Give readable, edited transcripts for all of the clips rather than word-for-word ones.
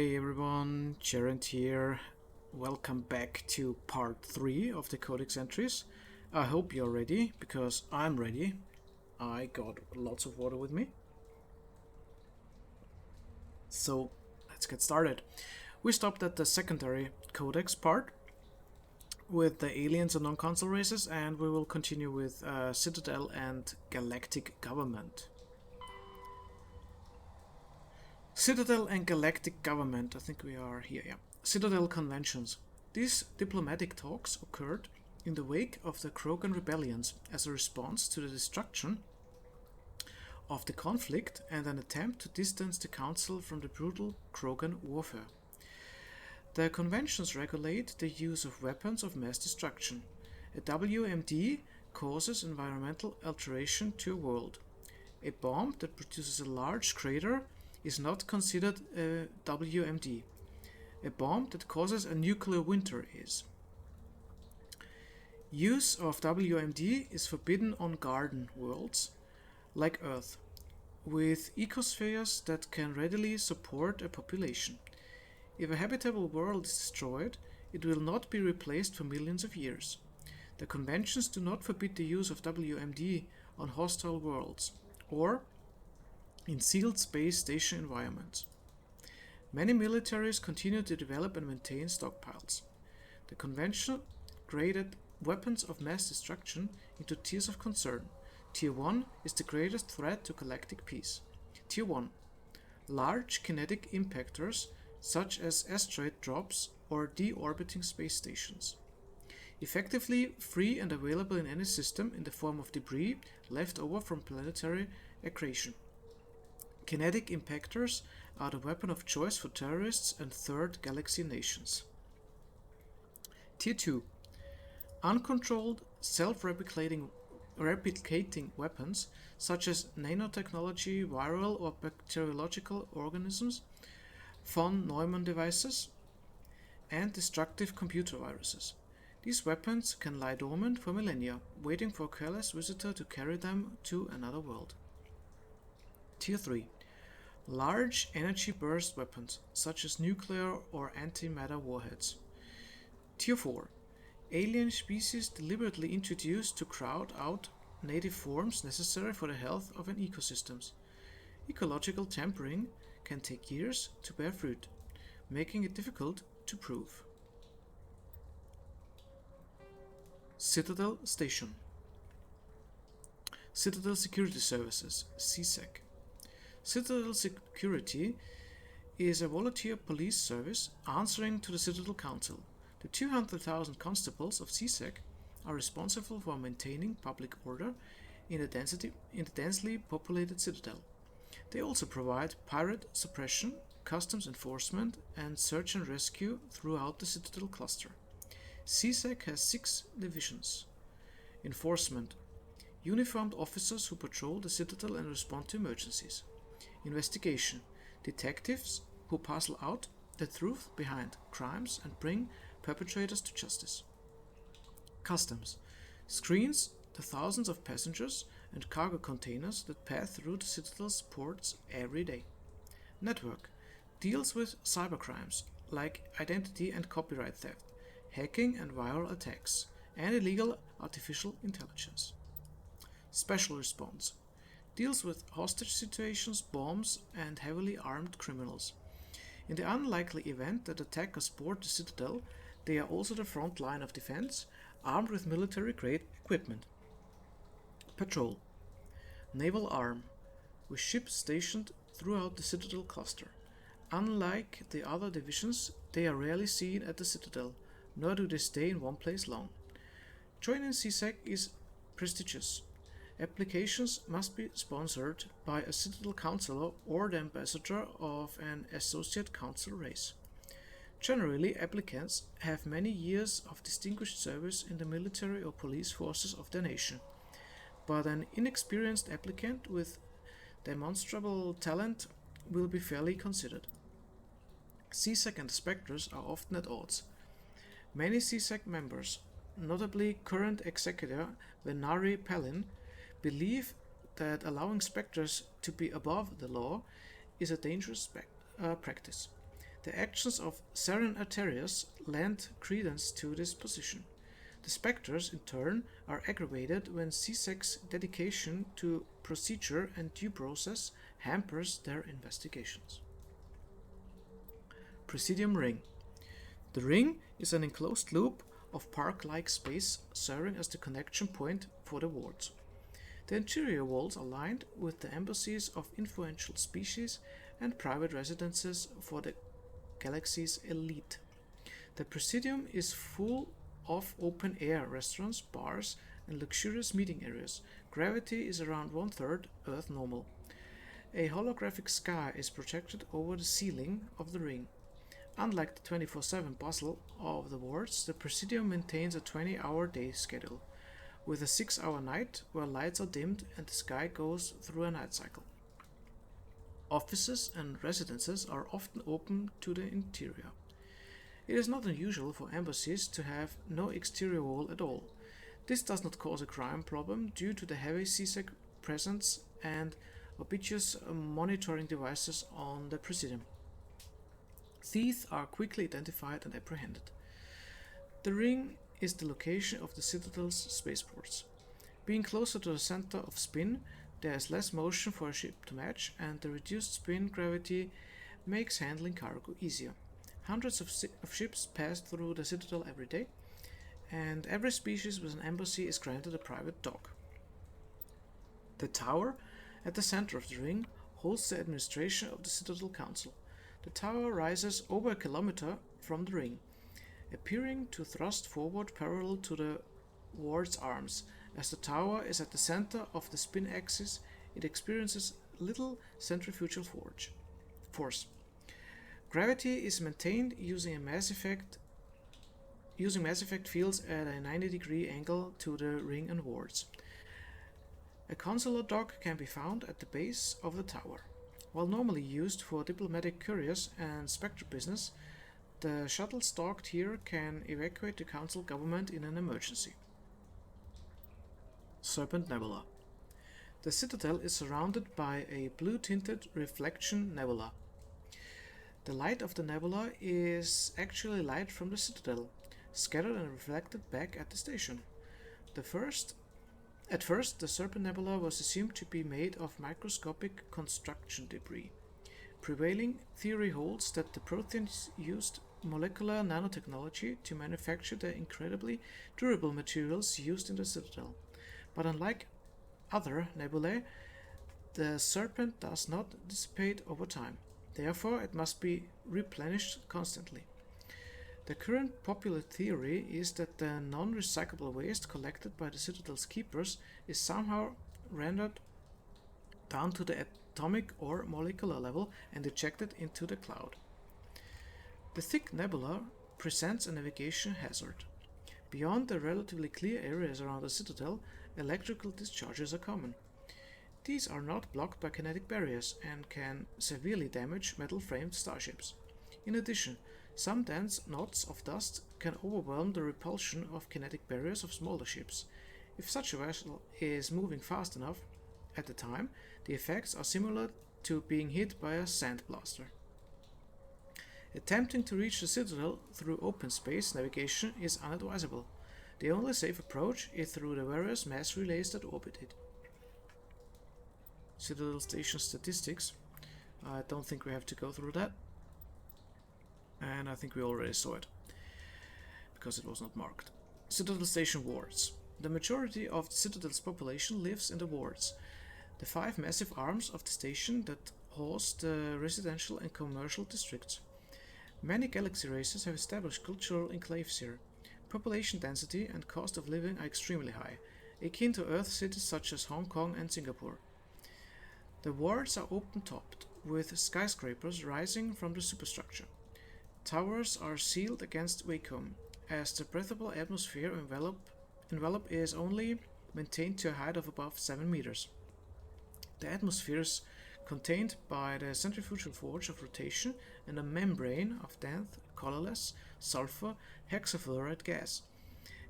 Hey everyone, Geraint here. Welcome back to part 3 of the Codex entries. I hope you're ready, because I'm ready. I got lots of water with me. So let's get started. We stopped at the secondary Codex part with the aliens and non-console races, and we will continue with Citadel and Galactic Government. Citadel and Galactic Government, I think we are here, yeah. Citadel Conventions. These diplomatic talks occurred in the wake of the Krogan rebellions as a response to the destruction of the conflict and an attempt to distance the Council from the brutal Krogan warfare. The conventions regulate the use of weapons of mass destruction. A WMD causes environmental alteration to a world. A bomb that produces a large crater is not considered a WMD. A bomb that causes a nuclear winter is. Use of WMD is forbidden on garden worlds, like Earth, with ecospheres that can readily support a population. If a habitable world is destroyed, it will not be replaced for millions of years. The conventions do not forbid the use of WMD on hostile worlds, or in sealed space station environments. Many militaries continue to develop and maintain stockpiles. The convention graded weapons of mass destruction into tiers of concern. Tier 1 is the greatest threat to galactic peace. Tier 1. Large kinetic impactors such as asteroid drops or deorbiting space stations. Effectively free and available in any system in the form of debris left over from planetary accretion. Kinetic impactors are the weapon of choice for terrorists and third galaxy nations. Tier 2. Uncontrolled, self-replicating weapons such as nanotechnology, viral or bacteriological organisms, von Neumann devices, and destructive computer viruses. These weapons can lie dormant for millennia, waiting for a careless visitor to carry them to another world. Tier 3. Large energy burst weapons, such as nuclear or antimatter warheads. Tier 4. Alien species deliberately introduced to crowd out native forms necessary for the health of an ecosystem. Ecological tampering can take years to bear fruit, making it difficult to prove. Citadel Station. Citadel Security Services, CSEC. Citadel Security is a volunteer police service answering to the Citadel Council. The 200,000 constables of CSEC are responsible for maintaining public order in the densely populated Citadel. They also provide pirate suppression, customs enforcement, and search and rescue throughout the Citadel cluster. CSEC has 6 divisions. Enforcement. Uniformed officers who patrol the Citadel and respond to emergencies. Investigation. Detectives who puzzle out the truth behind crimes and bring perpetrators to justice. Customs. Screens the thousands of passengers and cargo containers that pass through the Citadel's ports every day. Network. Deals with cybercrimes like identity and copyright theft, hacking and viral attacks, and illegal artificial intelligence. Special Response. Deals with hostage situations, bombs, and heavily armed criminals. In the unlikely event that attackers board the Citadel, they are also the front line of defense, armed with military-grade equipment. Patrol. Naval Arm, with ships stationed throughout the Citadel cluster. Unlike the other divisions, they are rarely seen at the Citadel, nor do they stay in one place long. Joining CSEC is prestigious. Applications must be sponsored by a Citadel Councilor or the ambassador of an associate council race. Generally, applicants have many years of distinguished service in the military or police forces of their nation, but an inexperienced applicant with demonstrable talent will be fairly considered. CSEC and Spectres are often at odds. Many CSEC members, notably current executor Venari Palin, believe that allowing Spectres to be above the law is a dangerous practice. The actions of Seren Arterius lend credence to this position. The spectres, in turn, are aggravated when CSEC's dedication to procedure and due process hampers their investigations. Presidium Ring. The ring is an enclosed loop of park-like space serving as the connection point for the wards. The interior walls are lined with the embassies of influential species and private residences for the galaxy's elite. The Presidium is full of open-air restaurants, bars, and luxurious meeting areas. Gravity is around 1/3 Earth normal. A holographic sky is projected over the ceiling of the ring. Unlike the 24/7 bustle of the wards, the Presidium maintains a 20-hour day schedule, with a 6-hour night where lights are dimmed and the sky goes through a night cycle. Offices and residences are often open to the interior. It is not unusual for embassies to have no exterior wall at all. This does not cause a crime problem due to the heavy CSEC presence and ubiquitous monitoring devices on the Presidium. Thieves are quickly identified and apprehended. The ring is the location of the Citadel's spaceports. Being closer to the center of spin, there is less motion for a ship to match, and the reduced spin gravity makes handling cargo easier. Hundreds of ships pass through the Citadel every day, and every species with an embassy is granted a private dock. The tower at the center of the ring holds the administration of the Citadel Council. The tower rises over a kilometer from the ring, appearing to thrust forward parallel to the ward's arms. As the tower is at the center of the spin axis, it experiences little centrifugal force. Gravity is maintained using mass effect fields at a 90-degree angle to the ring and wards. A consular dock can be found at the base of the tower. While normally used for diplomatic couriers and spectre business, the shuttles docked here can evacuate the council government in an emergency. Serpent Nebula. The Citadel is surrounded by a blue-tinted reflection nebula. The light of the nebula is actually light from the Citadel, scattered and reflected back at the station. At first, the Serpent Nebula was assumed to be made of microscopic construction debris. Prevailing theory holds that the Protheans used molecular nanotechnology to manufacture the incredibly durable materials used in the Citadel. But unlike other nebulae, the Serpent does not dissipate over time. Therefore, it must be replenished constantly. The current popular theory is that the non-recyclable waste collected by the Citadel's keepers is somehow rendered down to the atomic or molecular level and ejected into the cloud. The thick nebula presents a navigation hazard. Beyond the relatively clear areas around the Citadel, electrical discharges are common. These are not blocked by kinetic barriers and can severely damage metal-framed starships. In addition, some dense knots of dust can overwhelm the repulsion of kinetic barriers of smaller ships. If such a vessel is moving fast enough at the time, the effects are similar to being hit by a sandblaster. Attempting to reach the Citadel through open space navigation is unadvisable. The only safe approach is through the various mass relays that orbit it. Citadel Station statistics. I don't think we have to go through that. And I think we already saw it, because it was not marked. Citadel Station wards. The majority of the Citadel's population lives in the wards, the 5 massive arms of the station that host the residential and commercial districts. Many galaxy races have established cultural enclaves here. Population density and cost of living are extremely high, akin to Earth cities such as Hong Kong and Singapore. The wards are open-topped, with skyscrapers rising from the superstructure. Towers are sealed against vacuum, as the breathable atmosphere envelope is only maintained to a height of above 7 meters. The atmosphere is contained by the centrifugal force of rotation and a membrane of dense, colorless, sulfur hexafluoride gas,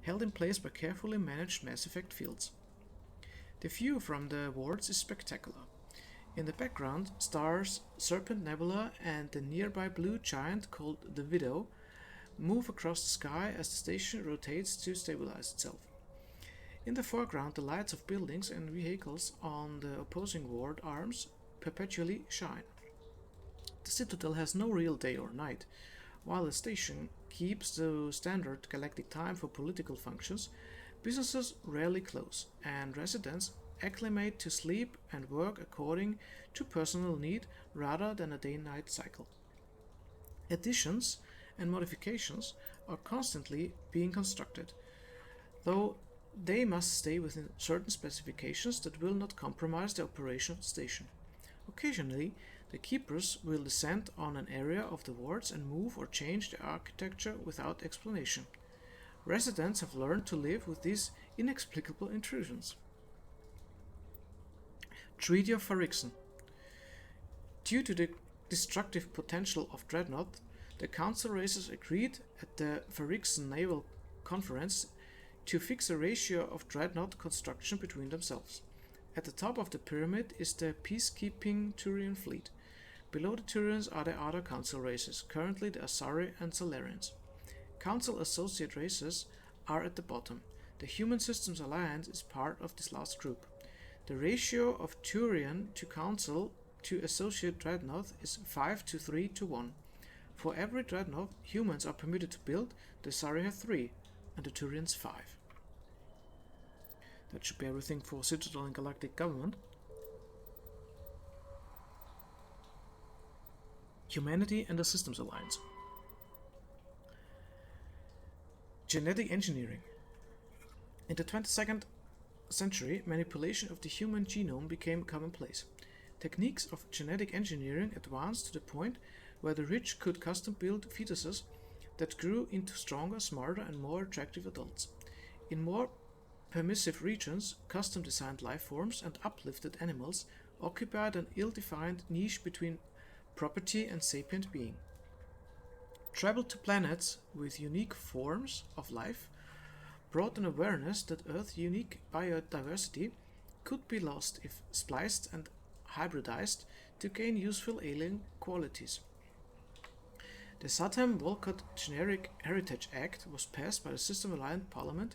held in place by carefully managed mass effect fields. The view from the wards is spectacular. In the background, stars Serpent Nebula and the nearby blue giant called the Widow move across the sky as the station rotates to stabilize itself. In the foreground, the lights of buildings and vehicles on the opposing ward arms perpetually shine. The Citadel has no real day or night. While the station keeps the standard galactic time for political functions, businesses rarely close, and residents acclimate to sleep and work according to personal need rather than a day-night cycle. Additions and modifications are constantly being constructed, though they must stay within certain specifications that will not compromise the operation of the station. Occasionally, the keepers will descend on an area of the wards and move or change the architecture without explanation. Residents have learned to live with these inexplicable intrusions. Treaty of Pharixon. Due to the destructive potential of Dreadnought, the Council races agreed at the Pharixon Naval Conference to fix a ratio of Dreadnought construction between themselves. At the top of the pyramid is the peacekeeping Turian fleet. Below the Turians are the other Council races, currently the Asari and Salarians. Council associate races are at the bottom. The Human Systems Alliance is part of this last group. The ratio of Turian to Council to associate Dreadnought is 5 to 3 to 1. For every Dreadnought humans are permitted to build, the Asari have 3, and the Turians 5. That should be everything for Citadel and Galactic Government. Humanity and the Systems Alliance. Genetic engineering. In the 22nd century, manipulation of the human genome became commonplace. Techniques of genetic engineering advanced to the point where the rich could custom build fetuses that grew into stronger, smarter, and more attractive adults. In more permissive regions, custom designed life forms and uplifted animals occupied an ill-defined niche between property and sapient being. Travel to planets with unique forms of life brought an awareness that Earth's unique biodiversity could be lost if spliced and hybridized to gain useful alien qualities. The Saddam-Walcott Generic Heritage Act was passed by the System Alliance Parliament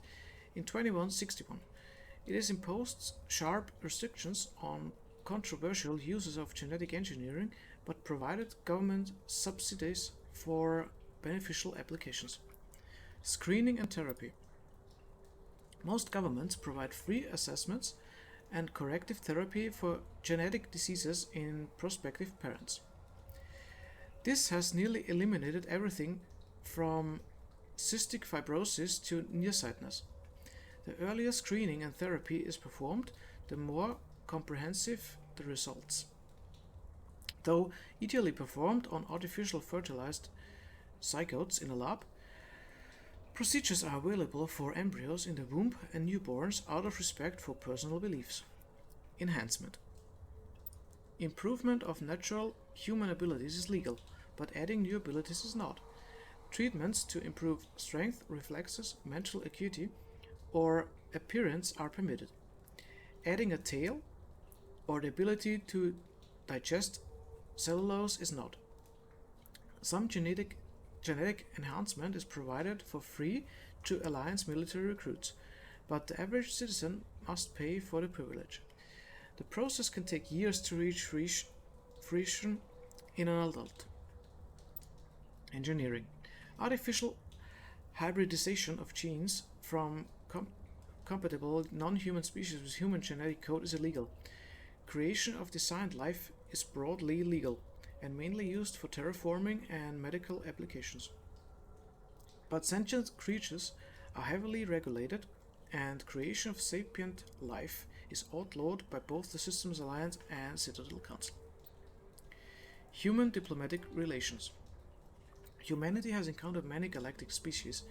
in 2161. It has imposed sharp restrictions on controversial uses of genetic engineering, but provided government subsidies for beneficial applications. Screening and therapy. Most governments provide free assessments and corrective therapy for genetic diseases in prospective parents. This has nearly eliminated everything from cystic fibrosis to nearsightedness. The earlier screening and therapy is performed, the more comprehensive the results. Though ideally performed on artificial fertilized zygotes in a lab, procedures are available for embryos in the womb and newborns out of respect for personal beliefs. Enhancement. Improvement of natural human abilities is legal, but adding new abilities is not. Treatments to improve strength, reflexes, mental acuity, or appearance are permitted. Adding a tail or the ability to digest cellulose is not. Some genetic enhancement is provided for free to Alliance military recruits, but the average citizen must pay for the privilege. The process can take years to reach fruition in an adult. Engineering. Artificial hybridization of genes from compatible non-human species with human genetic code is illegal. Creation of designed life is broadly legal and mainly used for terraforming and medical applications. But sentient creatures are heavily regulated, and creation of sapient life is outlawed by both the Systems Alliance and Citadel Council. Human diplomatic relations. Humanity has encountered many galactic species.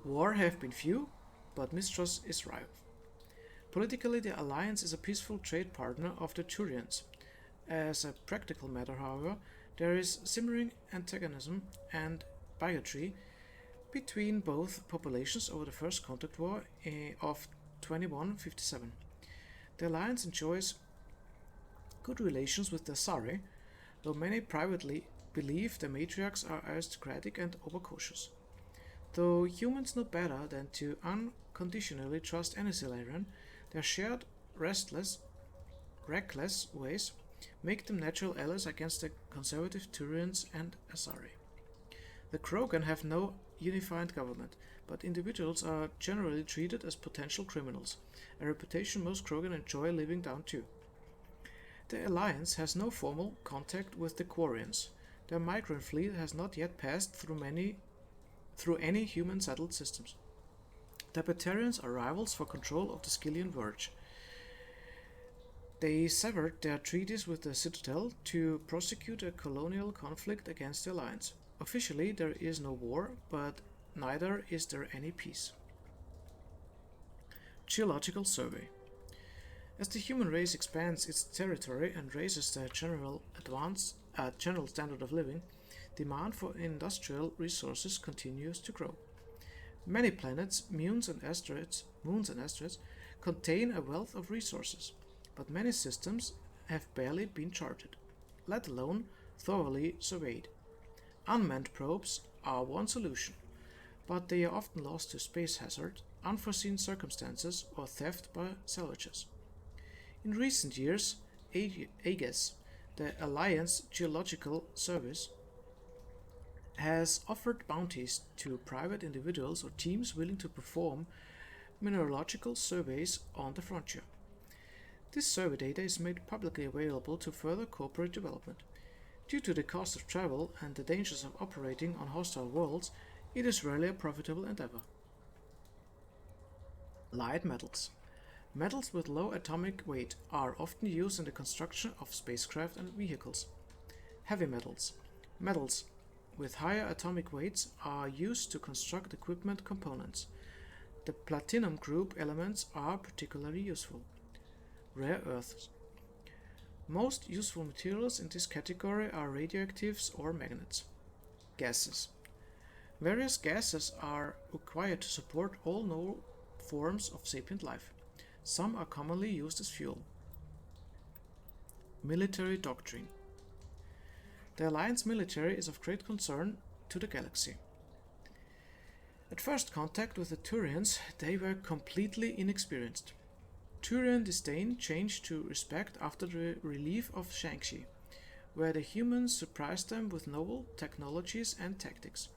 War have been few, but mistrust is rife. Politically, the Alliance is a peaceful trade partner of the Turians. As a practical matter, however, there is simmering antagonism and bigotry between both populations over the First Contact War of 2157. The Alliance enjoys good relations with the Asari, though many privately believe the matriarchs are aristocratic and overcautious. Though humans know better than to unconditionally trust any Solarian, their shared reckless ways make them natural allies against the conservative Turians and Asari. The Krogan have no unified government, but individuals are generally treated as potential criminals, a reputation most Krogan enjoy living down to. The Alliance has no formal contact with the Quarians. Their migrant fleet has not yet passed through any human-settled systems. The Batarians are rivals for control of the Skyllian Verge. They severed their treaties with the Citadel to prosecute a colonial conflict against the Alliance. Officially, there is no war, but neither is there any peace. Geological Survey. As the human race expands its territory and raises the general standard of living, demand for industrial resources continues to grow. Many planets, moons and asteroids contain a wealth of resources, but many systems have barely been charted, let alone thoroughly surveyed. Unmanned probes are one solution, but they are often lost to space hazard, unforeseen circumstances, or theft by salvagers. In recent years, AGES, the Alliance Geological Service, has offered bounties to private individuals or teams willing to perform mineralogical surveys on the frontier. This survey data is made publicly available to further corporate development. Due to the cost of travel and the dangers of operating on hostile worlds, it is rarely a profitable endeavor. Light metals. Metals with low atomic weight are often used in the construction of spacecraft and vehicles. Heavy metals. Metals with higher atomic weights are used to construct equipment components. The platinum group elements are particularly useful. Rare earths. Most useful materials in this category are radioactives or magnets. Gases. Various gases are required to support all known forms of sapient life. Some are commonly used as fuel. Military doctrine. The Alliance military is of great concern to the galaxy. At first contact with the Turians, they were completely inexperienced. Turian disdain changed to respect after the relief of Shang-Chi, where the humans surprised them with novel technologies and tactics.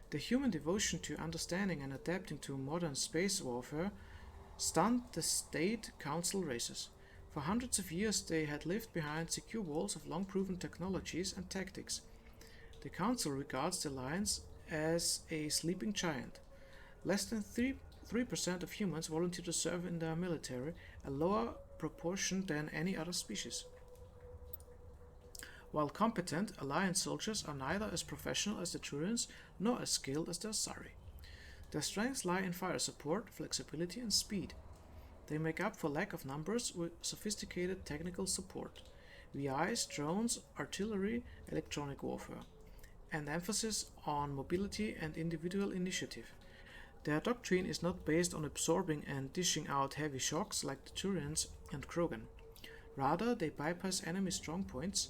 The human devotion to understanding and adapting to modern space warfare stunned the State Council races. For hundreds of years they had lived behind secure walls of long-proven technologies and tactics. The Council regards the Alliance as a sleeping giant. Less than 3% of humans volunteer to serve in their military, a lower proportion than any other species. While competent, Alliance soldiers are neither as professional as the Turians nor as skilled as the Asari. Their strengths lie in fire support, flexibility, and speed. They make up for lack of numbers with sophisticated technical support, VIs, drones, artillery, electronic warfare, and emphasis on mobility and individual initiative. Their doctrine is not based on absorbing and dishing out heavy shocks like the Turians and Krogan. Rather, they bypass enemy strong points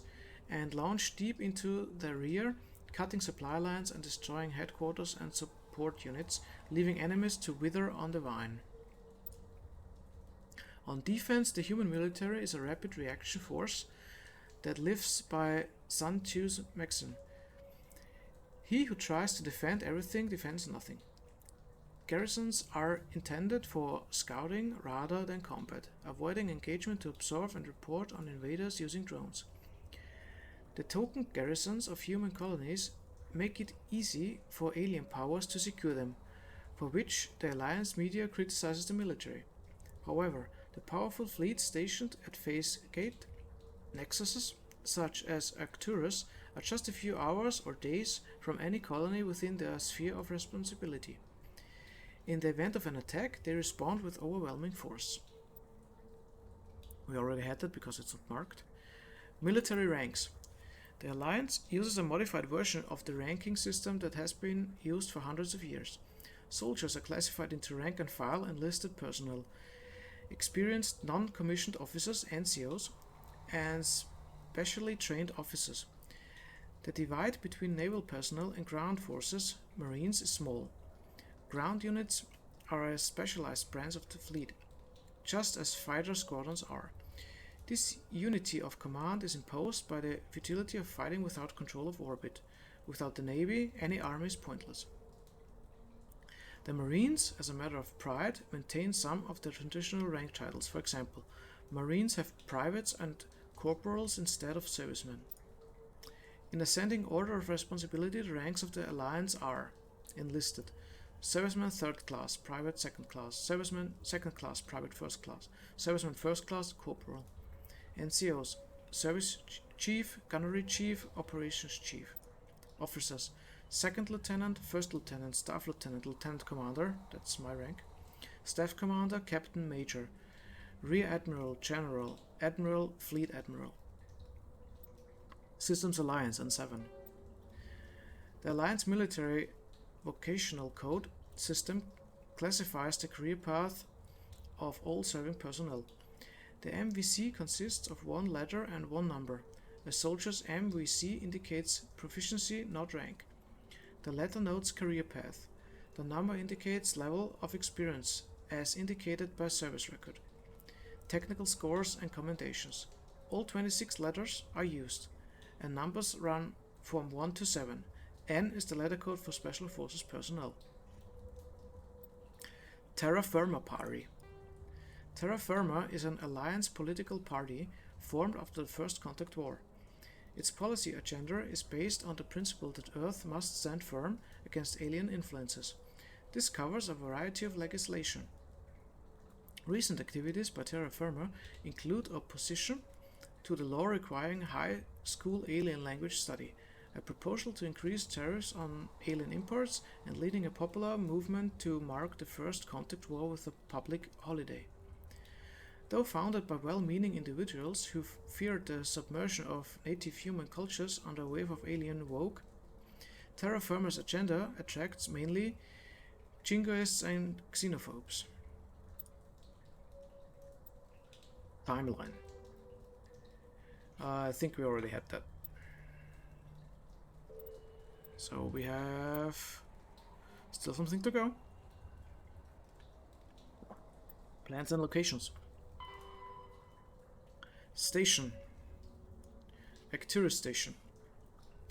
and launch deep into the rear, cutting supply lines and destroying headquarters and support units, leaving enemies to wither on the vine. On defense, the human military is a rapid reaction force that lives by Sun Tzu's maxim: he who tries to defend everything defends nothing. Garrisons are intended for scouting rather than combat, avoiding engagement to observe and report on invaders using drones. The token garrisons of human colonies make it easy for alien powers to secure them, for which the Alliance media criticizes the military. However, the powerful fleets stationed at phase gate nexuses, such as Arcturus, are just a few hours or days from any colony within their sphere of responsibility. In the event of an attack, they respond with overwhelming force. We already had that because it's not marked. Military ranks. The Alliance uses a modified version of the ranking system that has been used for hundreds of years. Soldiers are classified into rank and file enlisted personnel, experienced non-commissioned officers, NCOs, and specially trained officers. The divide between naval personnel and ground forces, Marines, is small. Ground units are a specialized branch of the fleet, just as fighter squadrons are. This unity of command is imposed by the futility of fighting without control of orbit. Without the Navy, any army is pointless. The Marines, as a matter of pride, maintain some of the traditional rank titles. For example, Marines have privates and corporals instead of servicemen. In ascending order of responsibility, the ranks of the Alliance are enlisted: serviceman 3rd class, private 2nd class, serviceman 2nd class, private 1st class, serviceman 1st class, corporal. NCOs: service chief, gunnery chief, operations chief. Officers: 2nd lieutenant, 1st lieutenant, staff lieutenant, lieutenant commander, that's my rank, staff commander, captain, major, rear admiral, general, admiral, fleet admiral. Systems Alliance N7. The Alliance Military Vocational Code system classifies the career path of all serving personnel. The MVC consists of one letter and one number. A soldier's MVC indicates proficiency, not rank. The letter notes career path. The number indicates level of experience, as indicated by service record. Technical scores and commendations. All 26 letters are used, and numbers run from 1 to 7. N is the letter code for Special Forces personnel. Terra Firma Party. Terra Firma is an alliance political party formed after the First Contact War. Its policy agenda is based on the principle that Earth must stand firm against alien influences. This covers a variety of legislation. Recent activities by Terra Firma include opposition to the law requiring high school alien language study, a proposal to increase tariffs on alien imports, and leading a popular movement to mark the First Contact War with a public holiday. Though founded by well-meaning individuals who feared the submersion of native human cultures under a wave of alien woke, Terra Firma's agenda attracts mainly jingoists and xenophobes. Timeline. I think we already had that. So we have still something to go. Plans and locations. Station. Arcturus Station.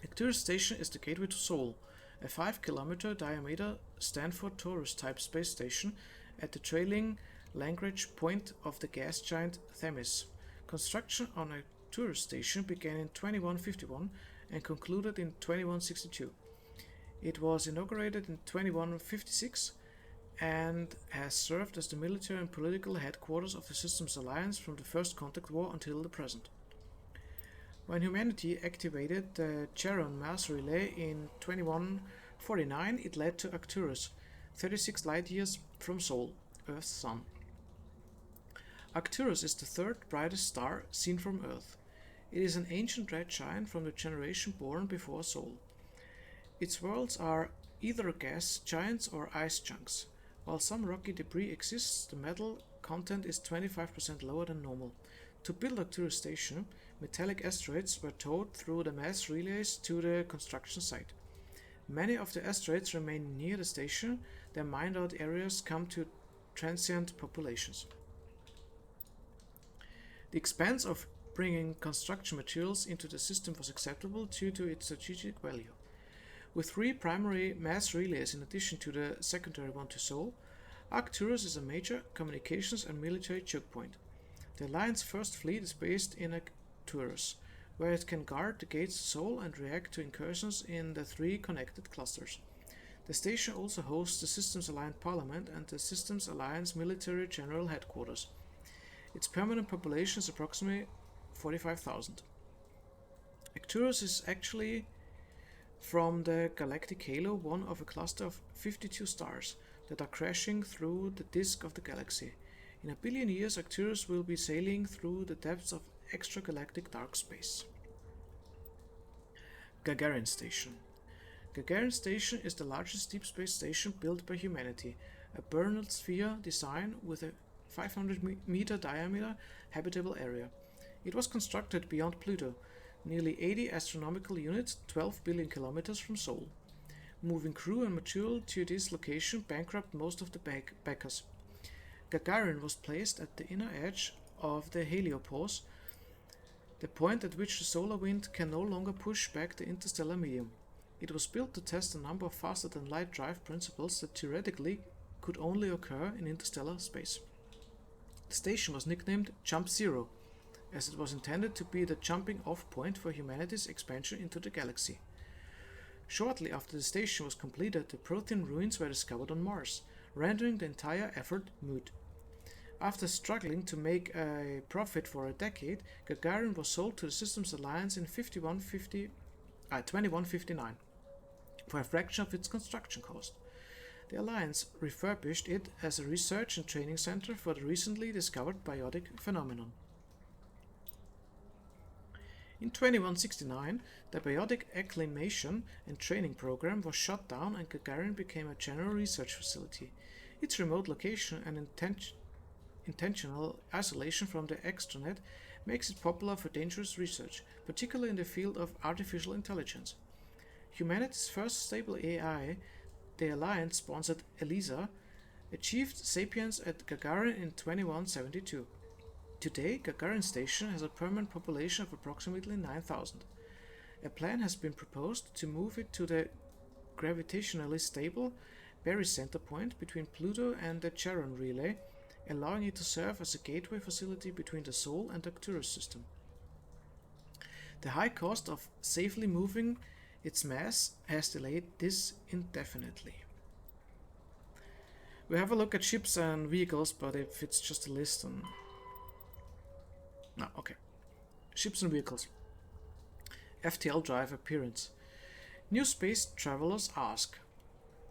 Arcturus Station is the gateway to Seoul, a 5-kilometer diameter Stanford Torus-type space station at the trailing Lagrange point of the gas giant Themis. Construction on Arcturus Station began in 2151 and concluded in 2162. It was inaugurated in 2156 and has served as the military and political headquarters of the Systems Alliance from the First Contact War until the present. When humanity activated the Charon mass relay in 2149, it led to Arcturus, 36 light-years from Sol, Earth's sun. Arcturus is the third brightest star seen from Earth. It is an ancient red giant from the generation born before Sol. Its worlds are either gas giants or ice chunks. While some rocky debris exists, the metal content is 25% lower than normal. To build Arcturus Station, metallic asteroids were towed through the mass relays to the construction site. Many of the asteroids remain near the station. Their mined-out areas come to transient populations. The expense of bringing construction materials into the system was acceptable due to its strategic value. With 3 primary mass relays in addition to the secondary one to Seoul, Arcturus is a major communications and military choke point. The Alliance First Fleet is based in Arcturus, where it can guard the gates to Seoul and react to incursions in the 3 connected clusters. The station also hosts the Systems Alliance Parliament and the Systems Alliance Military General Headquarters. Its permanent population is approximately 45,000. Arcturus is actually, from the galactic halo, one of a cluster of 52 stars that are crashing through the disk of the galaxy. In 1 billion years, Arcturus will be sailing through the depths of extragalactic dark space. Gagarin Station. Gagarin Station is the largest deep space station built by humanity, a Bernard sphere design with a 500-meter diameter habitable area. It was constructed beyond Pluto, nearly 80 astronomical units, 12 billion kilometers from Sol. Moving crew and material to this location bankrupt most of the backers. Gagarin was placed at the inner edge of the heliopause, the point at which the solar wind can no longer push back the interstellar medium. It was built to test a number of faster-than-light drive principles that theoretically could only occur in interstellar space. The station was nicknamed Jump Zero, as it was intended to be the jumping-off point for humanity's expansion into the galaxy. Shortly after the station was completed, the Protean ruins were discovered on Mars, rendering the entire effort moot. After struggling to make a profit for a decade, Gagarin was sold to the Systems Alliance in 2159 for a fraction of its construction cost. The Alliance refurbished it as a research and training center for the recently discovered biotic phenomenon. In 2169, the Biotic Acclimation and Training Program was shut down and Gagarin became a general research facility. Its remote location and intentional isolation from the extranet makes it popular for dangerous research, particularly in the field of artificial intelligence. Humanity's first stable AI, the Alliance-sponsored ELISA, achieved sapience at Gagarin in 2172. Today, Gagarin Station has a permanent population of approximately 9,000. A plan has been proposed to move it to the gravitationally stable barycenter point between Pluto and the Charon relay, allowing it to serve as a gateway facility between the Sol and Arcturus system. The high cost of safely moving its mass has delayed this indefinitely. We have a look at ships and vehicles, but if it's just a list on... No, okay. Ships and vehicles. FTL drive appearance. New space travelers ask,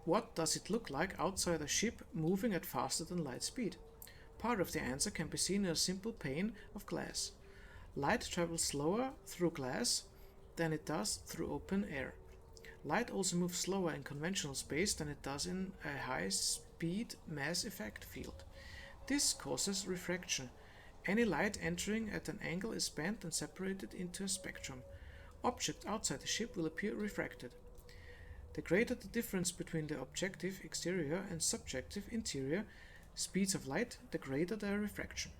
what does it look like outside a ship moving at faster than light speed? Part of the answer can be seen in a simple pane of glass. Light travels slower through glass than it does through open air. Light also moves slower in conventional space than it does in a high-speed mass effect field. This causes refraction. Any light entering at an angle is bent and separated into a spectrum. Objects outside the ship will appear refracted. The greater the difference between the objective exterior and subjective interior speeds of light, the greater the refraction.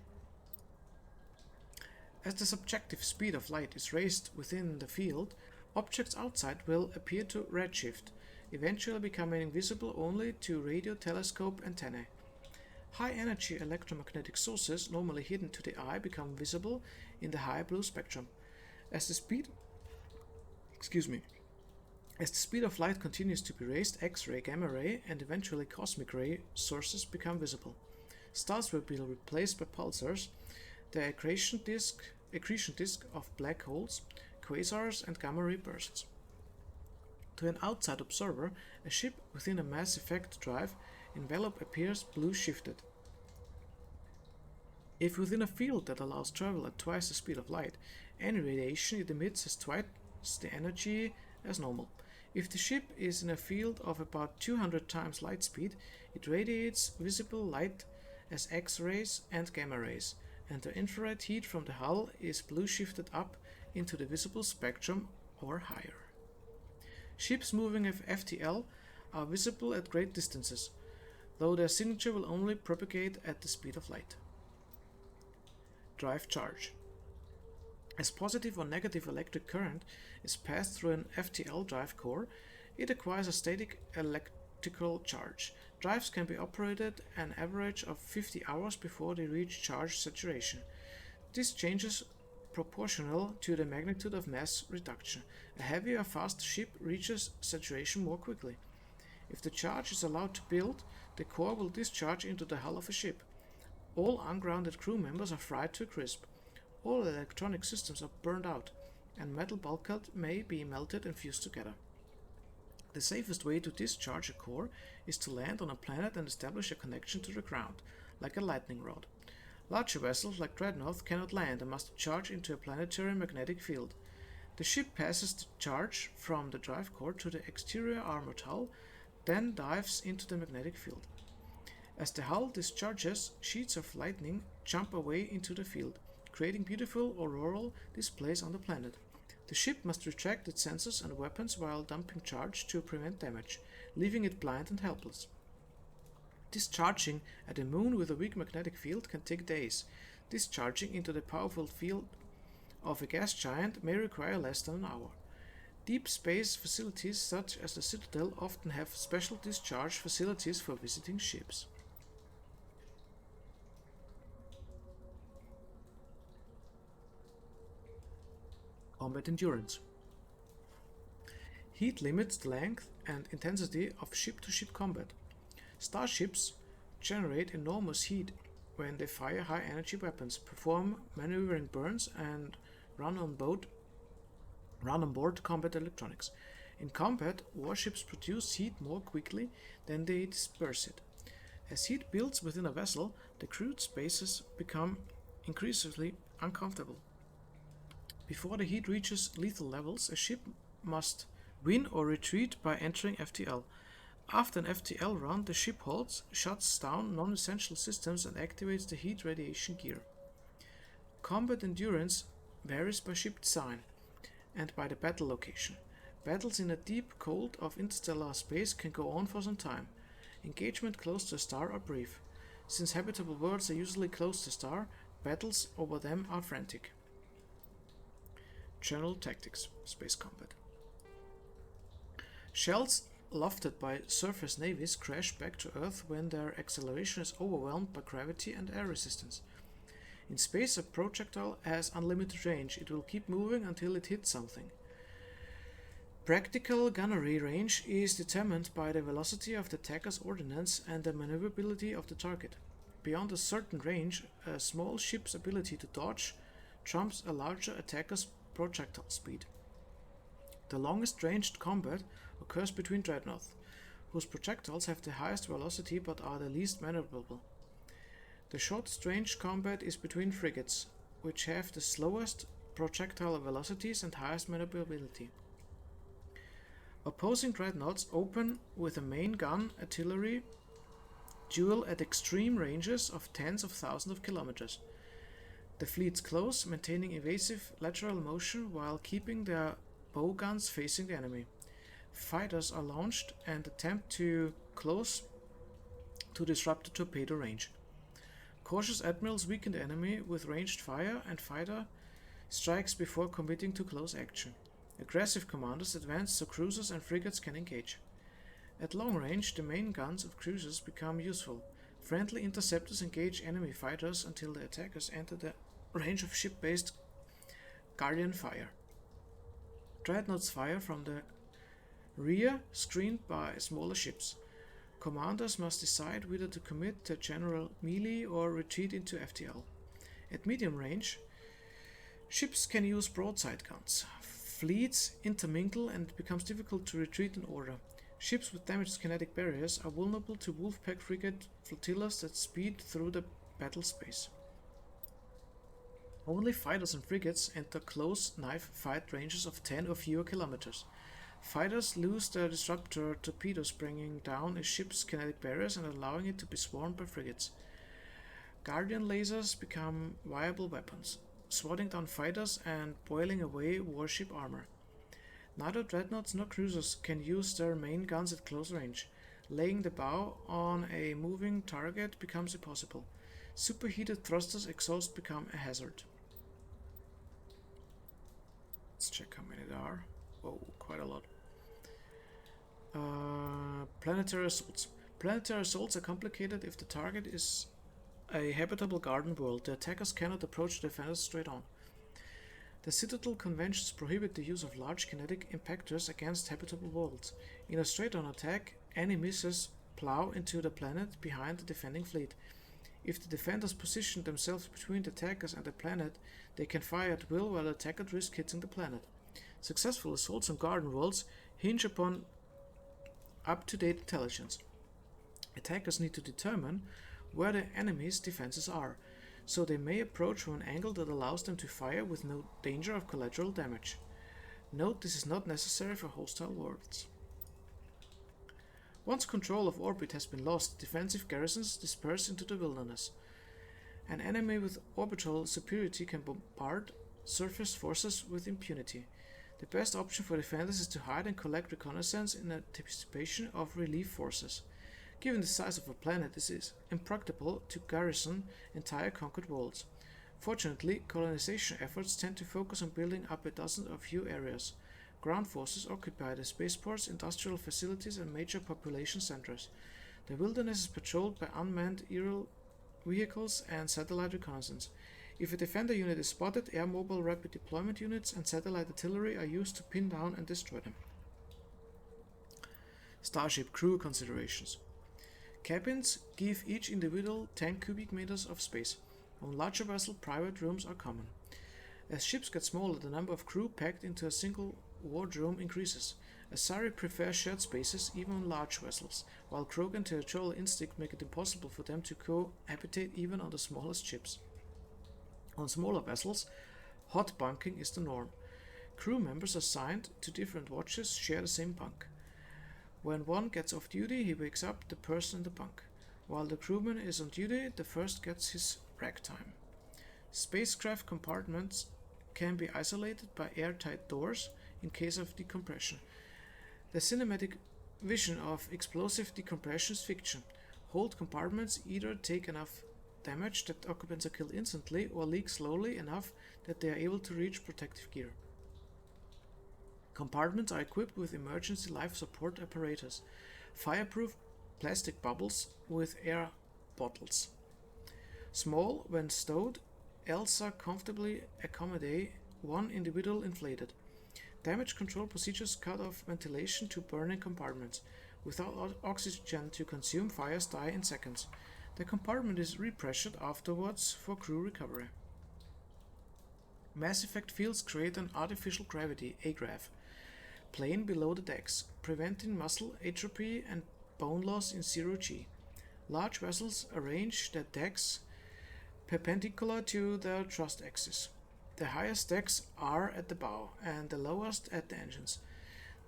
As the subjective speed of light is raised within the field, objects outside will appear to redshift, eventually becoming visible only to radio telescope antennae. High-energy electromagnetic sources, normally hidden to the eye, become visible in the high blue spectrum. As the speed of light continues to be raised, X-ray, gamma-ray, and eventually cosmic ray sources become visible. Stars will be replaced by pulsars, the accretion disk of black holes, quasars, and gamma-ray bursts. To an outside observer, a ship within a mass effect drive envelope appears blue shifted. If within a field that allows travel at twice the speed of light, any radiation it emits has twice the energy as normal. If the ship is in a field of about 200 times light speed, it radiates visible light as X-rays and gamma rays, and the infrared heat from the hull is blue shifted up into the visible spectrum or higher. Ships moving at FTL are visible at great distances, though their signature will only propagate at the speed of light. Drive charge. As positive or negative electric current is passed through an FTL drive core, it acquires a static electrical charge. Drives can be operated an average of 50 hours before they reach charge saturation. This changes proportional to the magnitude of mass reduction. A heavier, faster ship reaches saturation more quickly. If the charge is allowed to build, the core will discharge into the hull of a ship. All ungrounded crew members are fried to a crisp. All electronic systems are burned out, and metal bulkhead may be melted and fused together. The safest way to discharge a core is to land on a planet and establish a connection to the ground, like a lightning rod. Larger vessels like Dreadnought cannot land and must charge into a planetary magnetic field. The ship passes the charge from the drive core to the exterior armored hull, then dives into the magnetic field. As the hull discharges, sheets of lightning jump away into the field. creating beautiful auroral displays on the planet. The ship must retract its sensors and weapons while dumping charge to prevent damage, leaving it blind and helpless. Discharging at a moon with a weak magnetic field can take days. Discharging into the powerful field of a gas giant may require less than an hour. Deep space facilities such as the Citadel often have special discharge facilities for visiting ships. Combat endurance. Heat limits the length and intensity of ship-to-ship combat. Starships generate enormous heat when they fire high-energy weapons, perform maneuvering burns, and run on board combat electronics. In combat, warships produce heat more quickly than they disperse it. As heat builds within a vessel, the crewed spaces become increasingly uncomfortable. Before the heat reaches lethal levels, a ship must win or retreat by entering FTL. After an FTL run, the ship halts, shuts down non-essential systems, and activates the heat radiation gear. Combat endurance varies by ship design and by the battle location. Battles in the deep cold of interstellar space can go on for some time. Engagement close to a star are brief. Since habitable worlds are usually close to a star, battles over them are frantic. General tactics: space combat. Shells lofted by surface navies crash back to Earth when their acceleration is overwhelmed by gravity and air resistance. In space, a projectile has unlimited range. It will keep moving until it hits something. Practical gunnery range is determined by the velocity of the attacker's ordnance and the maneuverability of the target. Beyond a certain range, a small ship's ability to dodge trumps a larger attacker's projectile speed. The longest ranged combat occurs between dreadnoughts, whose projectiles have the highest velocity but are the least maneuverable. The shortest range combat is between frigates, which have the slowest projectile velocities and highest maneuverability. Opposing dreadnoughts open with a main gun artillery duel at extreme ranges of tens of thousands of kilometers. The fleets close, maintaining evasive lateral motion while keeping their bow guns facing the enemy. Fighters are launched and attempt to close to disrupt the torpedo range. Cautious admirals weaken the enemy with ranged fire and fighter strikes before committing to close action. Aggressive commanders advance so cruisers and frigates can engage. At long range, the main guns of cruisers become useful. Friendly interceptors engage enemy fighters until the attackers enter the range of ship-based Guardian fire. Dreadnoughts fire from the rear, screened by smaller ships. Commanders must decide whether to commit to general melee or retreat into FTL. At medium range, ships can use broadside guns. Fleets intermingle and it becomes difficult to retreat in order. Ships with damaged kinetic barriers are vulnerable to Wolfpack frigate flotillas that speed through the battle space. Only fighters and frigates enter close knife fight ranges of 10 or fewer kilometers. Fighters lose their disruptor torpedoes, bringing down a ship's kinetic barriers and allowing it to be swarmed by frigates. Guardian lasers become viable weapons, swatting down fighters and boiling away warship armor. Neither dreadnoughts nor cruisers can use their main guns at close range. Laying the bow on a moving target becomes impossible. Superheated thrusters exhaust become a hazard. Let's check how many there are. Oh, quite a lot. Planetary assaults. Planetary assaults are complicated if the target is a habitable garden world. The attackers cannot approach the defenders straight on. The Citadel conventions prohibit the use of large kinetic impactors against habitable worlds. In a straight-on attack, any misses plow into the planet behind the defending fleet. If the defenders position themselves between the attackers and the planet, they can fire at will while the attackers risk hitting the planet. Successful assaults on garden worlds hinge upon up-to-date intelligence. Attackers need to determine where the enemy's defenses are, so they may approach from an angle that allows them to fire with no danger of collateral damage. Note this is not necessary for hostile worlds. Once control of orbit has been lost, defensive garrisons disperse into the wilderness. An enemy with orbital superiority can bombard surface forces with impunity. The best option for defenders is to hide and collect reconnaissance in anticipation of relief forces. Given the size of a planet, this is impracticable to garrison entire conquered worlds. Fortunately, colonization efforts tend to focus on building up a dozen or few areas. Ground forces occupy the spaceports, industrial facilities, and major population centers. The wilderness is patrolled by unmanned aerial vehicles and satellite reconnaissance. If a defender unit is spotted, air mobile rapid deployment units and satellite artillery are used to pin down and destroy them. Starship crew considerations. Cabins give each individual 10 cubic meters of space. On larger vessels, private rooms are common. As ships get smaller, the number of crew packed into a single wardroom increases. Asari prefer shared spaces even on large vessels, while Krogan territorial instinct make it impossible for them to cohabitate even on the smallest ships. On smaller vessels, hot bunking is the norm. Crew members assigned to different watches share the same bunk. When one gets off duty, he wakes up the person in the bunk. While the crewman is on duty, the first gets his rag time. Spacecraft compartments can be isolated by airtight doors in case of decompression. The cinematic vision of explosive decompression is fiction. Hold compartments either take enough damage that occupants are killed instantly or leak slowly enough that they are able to reach protective gear. Compartments are equipped with emergency life support apparatus, fireproof plastic bubbles with air bottles. Small when stowed, ELSA comfortably accommodate one individual inflated. Damage control procedures cut off ventilation to burning compartments. Without oxygen to consume, fires die in seconds. The compartment is repressured afterwards for crew recovery. Mass effect fields create an artificial gravity, AGRAV, plane below the decks, preventing muscle atrophy and bone loss in zero-G. Large vessels arrange their decks perpendicular to their thrust axis. The highest decks are at the bow and the lowest at the engines.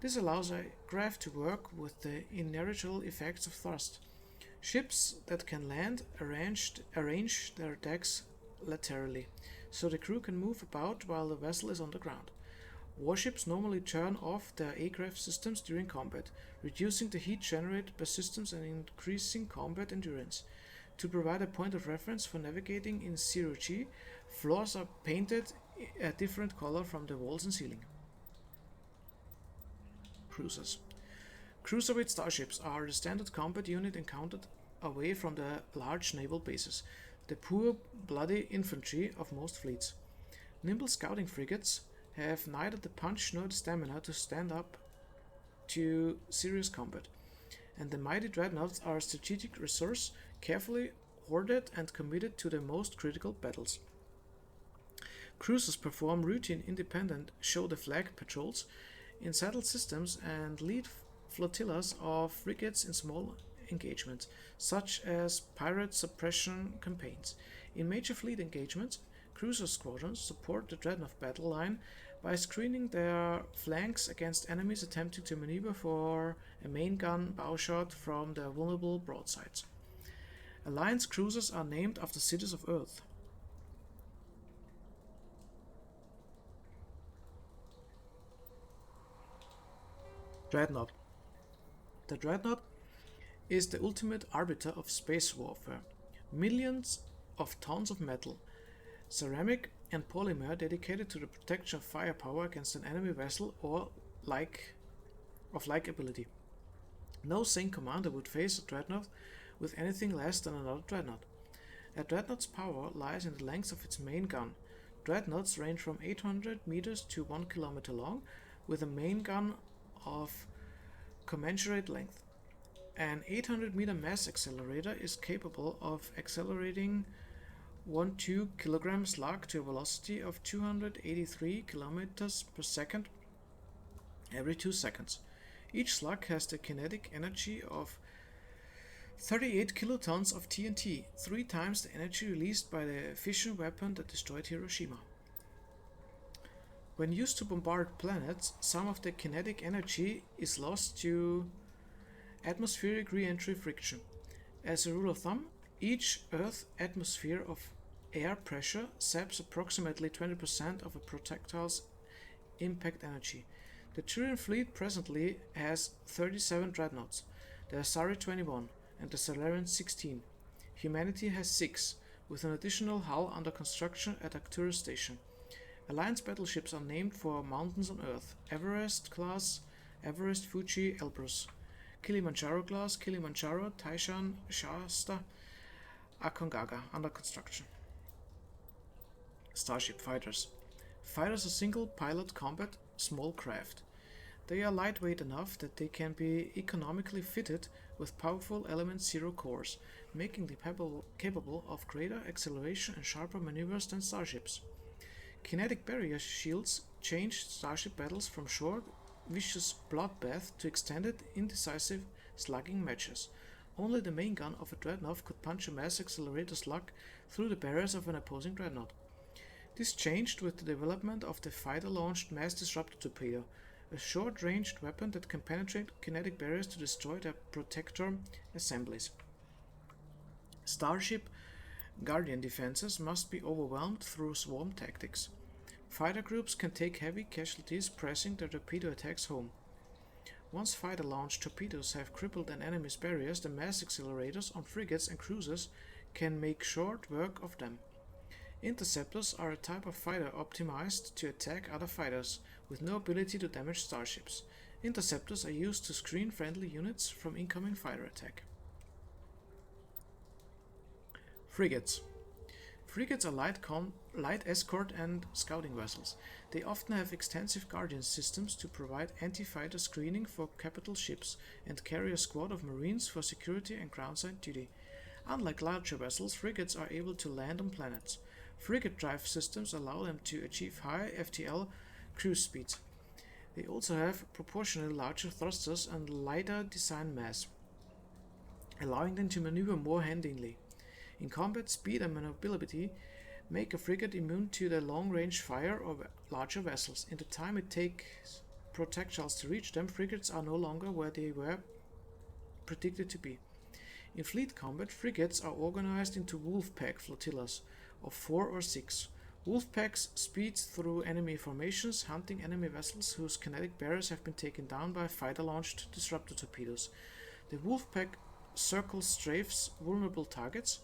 This allows a grav to work with the inertial effects of thrust. Ships that can land arrange their decks laterally, so the crew can move about while the vessel is on the ground. Warships normally turn off their aircraft systems during combat, reducing the heat generated by systems and increasing combat endurance. To provide a point of reference for navigating in zero-G, floors are painted a different color from the walls and ceiling. Cruisers. Cruiserweight starships are the standard combat unit encountered away from the large naval bases, the poor bloody infantry of most fleets. Nimble scouting frigates have neither the punch nor the stamina to stand up to serious combat, and the mighty dreadnoughts are a strategic resource carefully hoarded and committed to the most critical battles. Cruisers perform routine independent show-the-flag patrols in settled systems and lead flotillas of frigates in small engagements, such as pirate suppression campaigns. In major fleet engagements, cruiser squadrons support the dreadnought battle line by screening their flanks against enemies attempting to maneuver for a main gun bowshot from their vulnerable broadsides. Alliance cruisers are named after cities of Earth. Dreadnought. The Dreadnought is the ultimate arbiter of space warfare. Millions of tons of metal, ceramic, and polymer dedicated to the protection of firepower against an enemy vessel or of like ability. No sane commander would face a dreadnought with anything less than another dreadnought. A dreadnought's power lies in the length of its main gun. Dreadnoughts range from 800 meters to 1 kilometer long, with a main gun of commensurate length. An 800 meter mass accelerator is capable of accelerating 1-2 kilogram slug to a velocity of 283 kilometers per second every 2 seconds. Each slug has the kinetic energy of 38 kilotons of TNT, 3 times the energy released by the fission weapon that destroyed Hiroshima. When used to bombard planets, some of the kinetic energy is lost to atmospheric re-entry friction. As a rule of thumb, each Earth atmosphere of air pressure saps approximately 20% of a projectile's impact energy. The Turian fleet presently has 37 dreadnoughts, the Asari 21 and the Solarian 16. Humanity has 6, with an additional hull under construction at Arcturus Station. Alliance battleships are named for mountains on Earth: Everest class, Everest, Fuji, Elbrus; Kilimanjaro class, Kilimanjaro, Taishan, Shasta, Aconcagua, under construction. Starship fighters. Fighters are single-pilot combat small craft. They are lightweight enough that they can be economically fitted with powerful Element 0 cores, making them capable of greater acceleration and sharper maneuvers than starships. Kinetic barrier shields changed starship battles from short, vicious bloodbath to extended, indecisive slugging matches. Only the main gun of a dreadnought could punch a mass accelerator slug through the barriers of an opposing dreadnought. This changed with the development of the fighter-launched mass disruptor torpedo, a short-ranged weapon that can penetrate kinetic barriers to destroy their protector assemblies. Starship Guardian defenses must be overwhelmed through swarm tactics. Fighter groups can take heavy casualties pressing their torpedo attacks home. Once fighter-launched torpedoes have crippled an enemy's barriers, the mass accelerators on frigates and cruisers can make short work of them. Interceptors are a type of fighter optimized to attack other fighters, with no ability to damage starships. Interceptors are used to screen friendly units from incoming fighter attack. Frigates. Frigates are light escort and scouting vessels. They often have extensive guardian systems to provide anti-fighter screening for capital ships and carry a squad of marines for security and groundside duty. Unlike larger vessels, frigates are able to land on planets. Frigate drive systems allow them to achieve high FTL cruise speeds. They also have proportionally larger thrusters and lighter design mass, allowing them to maneuver more handily. In combat, speed and maneuverability make a frigate immune to the long-range fire of larger vessels. In the time it takes projectiles to reach them, frigates are no longer where they were predicted to be. In fleet combat, frigates are organized into wolf-pack flotillas of 4 or 6. Wolf-packs speed through enemy formations, hunting enemy vessels whose kinetic barriers have been taken down by fighter-launched disruptor torpedoes. The wolf-pack circles strafes vulnerable targets,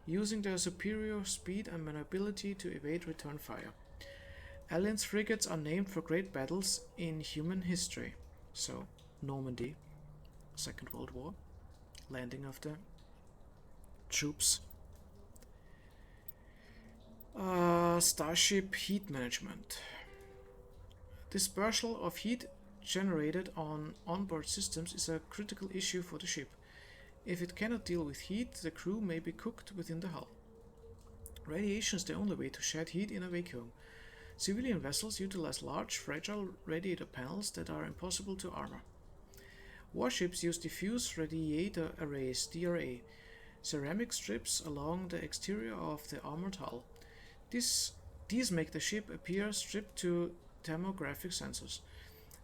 using their superior speed and maneuverability to evade return fire. Alliance frigates are named for great battles in human history. So, Normandy, Second World War, landing of the troops. Starship heat management. Dispersal of heat generated on onboard systems is a critical issue for the ship. If it cannot deal with heat, the crew may be cooked within the hull. Radiation is the only way to shed heat in a vacuum. Civilian vessels utilize large, fragile radiator panels that are impossible to armor. Warships use diffuse radiator arrays, DRA, ceramic strips along the exterior of the armored hull. These make the ship appear stripped to thermographic sensors.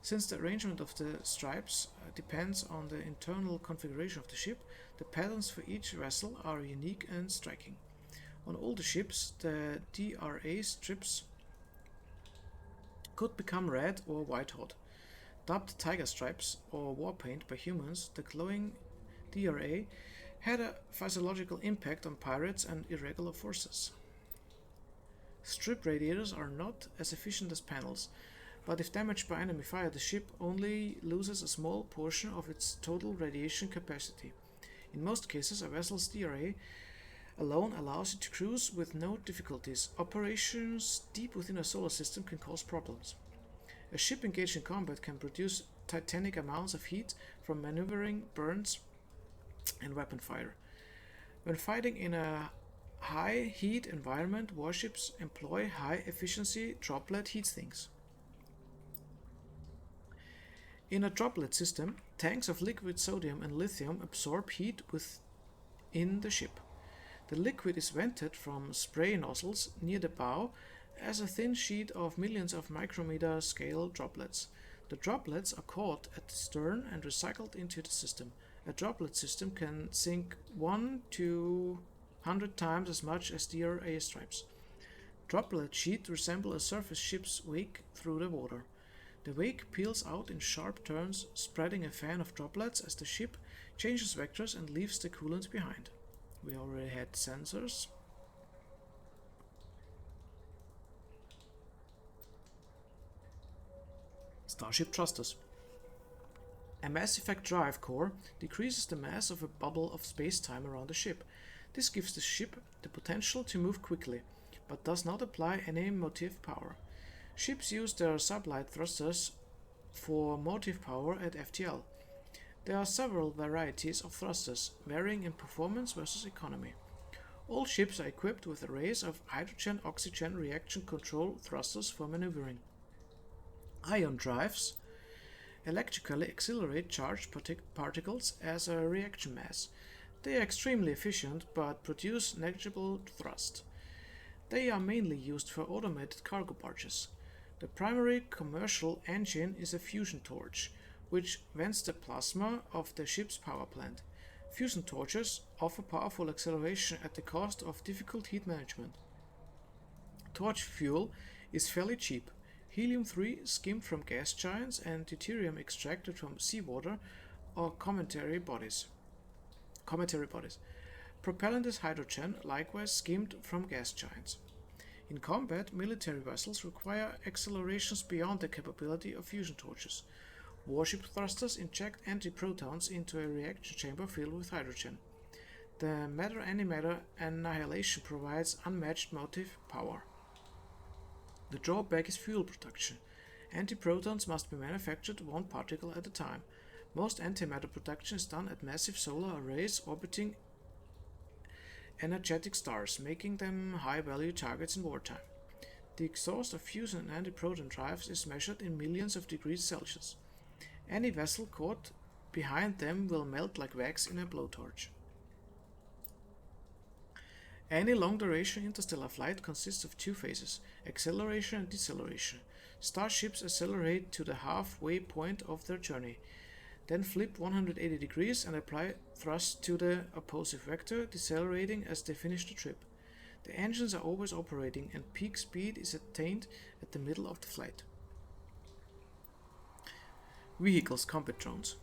Since the arrangement of the stripes depends on the internal configuration of the ship, the patterns for each vessel are unique and striking. On older ships, the DRA strips could become red or white hot. Dubbed tiger stripes or war paint by humans, the glowing DRA had a physiological impact on pirates and irregular forces. Strip radiators are not as efficient as panels, but if damaged by enemy fire, the ship only loses a small portion of its total radiation capacity. In most cases, a vessel's DRA alone allows it to cruise with no difficulties. Operations deep within a solar system can cause problems. A ship engaged in combat can produce titanic amounts of heat from maneuvering, burns, and weapon fire. When fighting in a high heat environment, warships employ high efficiency droplet heat sinks. In a droplet system, tanks of liquid sodium and lithium absorb heat within the ship. The liquid is vented from spray nozzles near the bow as a thin sheet of millions of micrometer scale droplets. The droplets are caught at the stern and recycled into the system. A droplet system can sink 1 to 100 times as much as their airstripes. Droplet sheet resemble a surface ship's wake through the water. The wake peels out in sharp turns, spreading a fan of droplets as the ship changes vectors and leaves the coolant behind. We already had sensors. Starship thrusters. A Mass Effect drive core decreases the mass of a bubble of space-time around the ship. This gives the ship the potential to move quickly, but does not apply any motive power. Ships use their sublight thrusters for motive power at FTL. There are several varieties of thrusters, varying in performance versus economy. All ships are equipped with arrays of hydrogen-oxygen reaction control thrusters for maneuvering. Ion drives electrically accelerate charged particles as a reaction mass. They are extremely efficient but produce negligible thrust. They are mainly used for automated cargo barges. The primary commercial engine is a fusion torch, which vents the plasma of the ship's power plant. Fusion torches offer powerful acceleration at the cost of difficult heat management. Torch fuel is fairly cheap. Helium-3 skimmed from gas giants and deuterium extracted from seawater or cometary bodies. Propellant is hydrogen, likewise skimmed from gas giants. In combat, military vessels require accelerations beyond the capability of fusion torches. Warship thrusters inject antiprotons into a reaction chamber filled with hydrogen. The matter-antimatter annihilation provides unmatched motive power. The drawback is fuel production. Antiprotons must be manufactured one particle at a time. Most antimatter production is done at massive solar arrays orbiting energetic stars, making them high-value targets in wartime. The exhaust of fusion and antiproton drives is measured in millions of degrees Celsius. Any vessel caught behind them will melt like wax in a blowtorch. Any long-duration interstellar flight consists of two phases, acceleration and deceleration. Starships accelerate to the halfway point of their journey, then flip 180 degrees and apply thrust to the opposite vector, decelerating as they finish the trip. The engines are always operating and peak speed is attained at the middle of the flight. Vehicles, combat drones.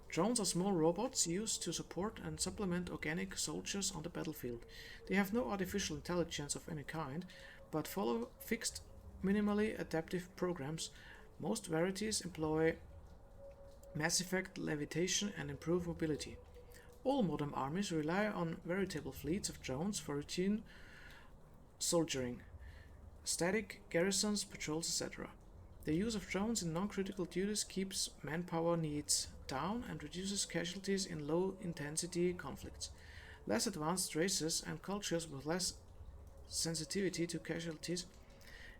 Drones are small robots used to support and supplement organic soldiers on the battlefield. They have no artificial intelligence of any kind, but follow fixed, minimally adaptive programs. Most varieties employ mass effect, levitation, and improved mobility. All modern armies rely on veritable fleets of drones for routine soldiering, static garrisons, patrols, etc. The use of drones in non-critical duties keeps manpower needs down and reduces casualties in low-intensity conflicts. Less advanced races and cultures with less sensitivity to casualties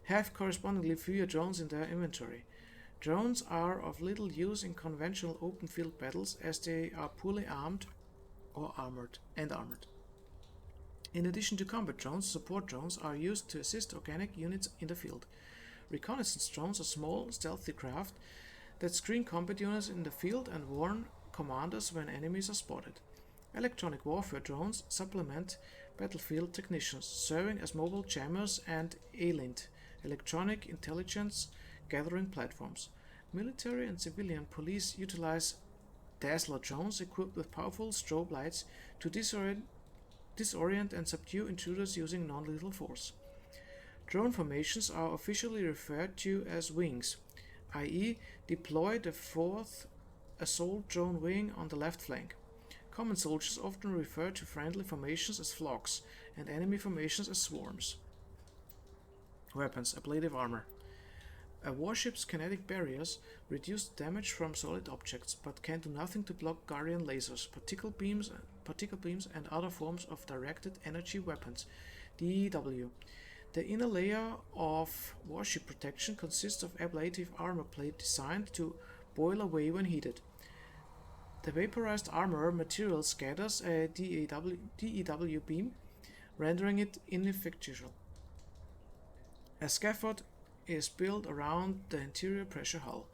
have correspondingly fewer drones in their inventory. Drones are of little use in conventional open-field battles as they are poorly armed or armored. In addition to combat drones, support drones are used to assist organic units in the field. Reconnaissance drones are small, stealthy craft that screen combat units in the field and warn commanders when enemies are spotted. Electronic warfare drones supplement battlefield technicians, serving as mobile jammers and ELINT, electronic intelligence gathering platforms. Military and civilian police utilize Dazzler drones equipped with powerful strobe lights to disorient and subdue intruders using non-lethal force. Drone formations are officially referred to as wings, i.e. deploy the 4th assault drone wing on the left flank. Common soldiers often refer to friendly formations as flocks and enemy formations as swarms. Weapons, ablative armor. A warship's kinetic barriers reduce damage from solid objects, but can do nothing to block Guardian lasers, particle beams, and other forms of directed energy weapons, DEW. The inner layer of warship protection consists of ablative armor plate designed to boil away when heated. The vaporized armor material scatters a DEW beam, rendering it ineffectual. A scaffold is built around the interior pressure hull.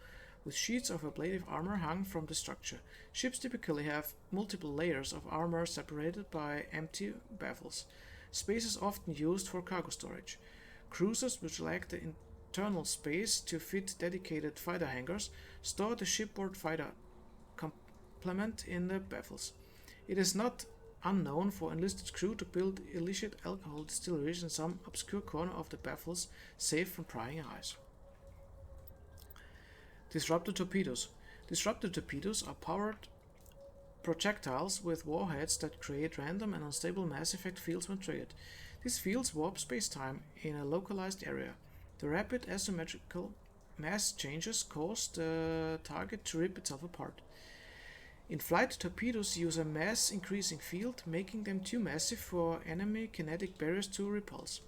with sheets of ablative armor hung from the structure. Ships typically have multiple layers of armor separated by empty baffles. Space is often used for cargo storage. Cruisers, which lack the internal space to fit dedicated fighter hangars, store the shipboard fighter complement in the baffles. It is not unknown for enlisted crew to build illicit alcohol distilleries in some obscure corner of the baffles, safe from prying eyes. Disruptor torpedoes. Disruptor torpedoes are powered projectiles with warheads that create random and unstable mass effect fields when triggered. These fields warp space-time in a localized area. The rapid asymmetrical mass changes cause the target to rip itself apart. In flight, torpedoes use a mass-increasing field, making them too massive for enemy kinetic barriers to repulse.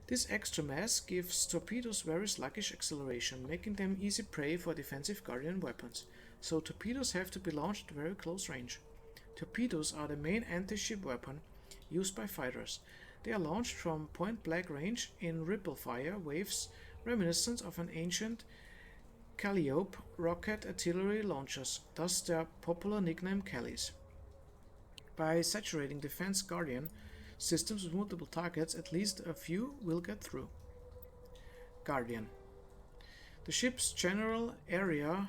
This extra mass gives torpedoes very sluggish acceleration, making them easy prey for defensive Guardian weapons, so torpedoes have to be launched at very close range. Torpedoes are the main anti-ship weapon used by fighters. They are launched from point-blank range in ripple-fire waves reminiscent of an ancient Calliope rocket artillery launchers, thus their popular nickname Callies. By saturating defense Guardian systems with multiple targets, at least a few will get through. Guardian. The ship's general area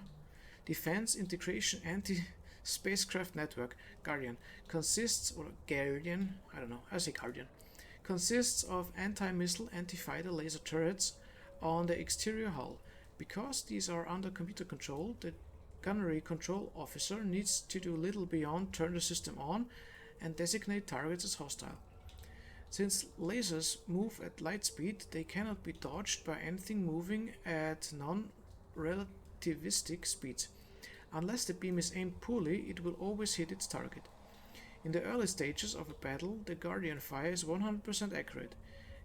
defense integration anti-spacecraft network, Guardian, consists of anti-missile, anti-fighter laser turrets on the exterior hull. Because these are under computer control, the gunnery control officer needs to do little beyond turn the system on and designate targets as hostile. Since lasers move at light speed, they cannot be dodged by anything moving at non-relativistic speeds. Unless the beam is aimed poorly, it will always hit its target. In the early stages of a battle, the Guardian fire is 100% accurate.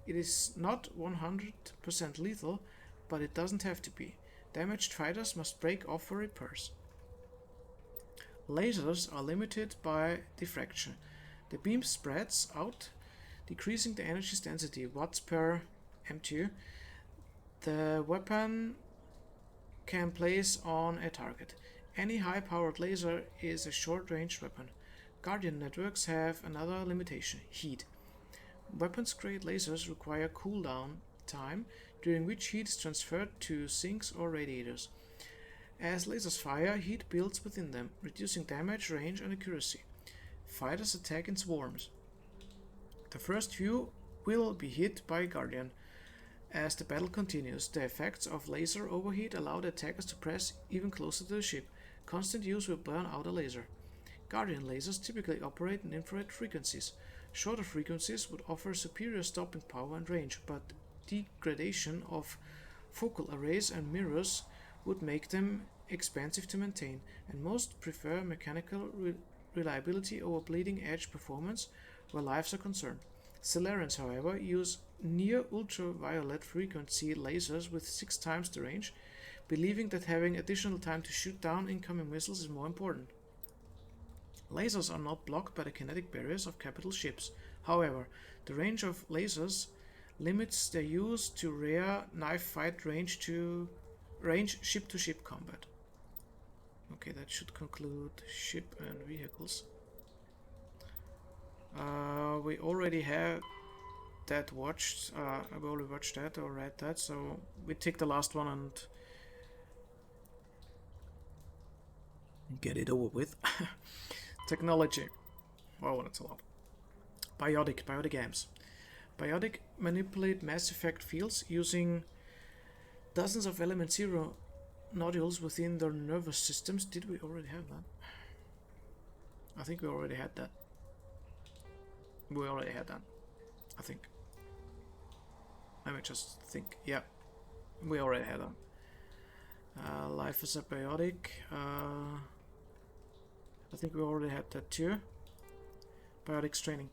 It is not 100% lethal, but it doesn't have to be. Damaged fighters must break off for repairs. Lasers are limited by diffraction. The beam spreads out, decreasing the energy density, watts per MTU, the weapon can place on a target. Any high-powered laser is a short-range weapon. Guardian networks have another limitation: heat. Weapons-grade lasers require cooldown time, during which heat is transferred to sinks or radiators. As lasers fire, heat builds within them, reducing damage, range, and accuracy. Fighters attack in swarms. The first few will be hit by Guardian. As the battle continues, the effects of laser overheat allow the attackers to press even closer to the ship. Constant use will burn out a laser. Guardian lasers typically operate in infrared frequencies. Shorter frequencies would offer superior stopping power and range, but degradation of focal arrays and mirrors would make them expensive to maintain, and most prefer mechanical reliability over bleeding edge performance where lives are concerned. Solarians, however, use near ultraviolet frequency lasers with 6 times the range, believing that having additional time to shoot down incoming missiles is more important. Lasers are not blocked by the kinetic barriers of capital ships. However, the range of lasers limits their use to rare knife fight range ship-to-ship combat. Okay, that should conclude ship and vehicles. We already have that watched. I've already watched that or read that, so we take the last one and get it over with. Technology. Wow, that's a lot. Biotic games. Biotic manipulate mass effect fields using dozens of element zero nodules within their nervous systems. Did we already have that? I think we already had that. I think. Let me just think. Yeah, we already had that. Life is a biotic. I think we already had that too. Biotic training.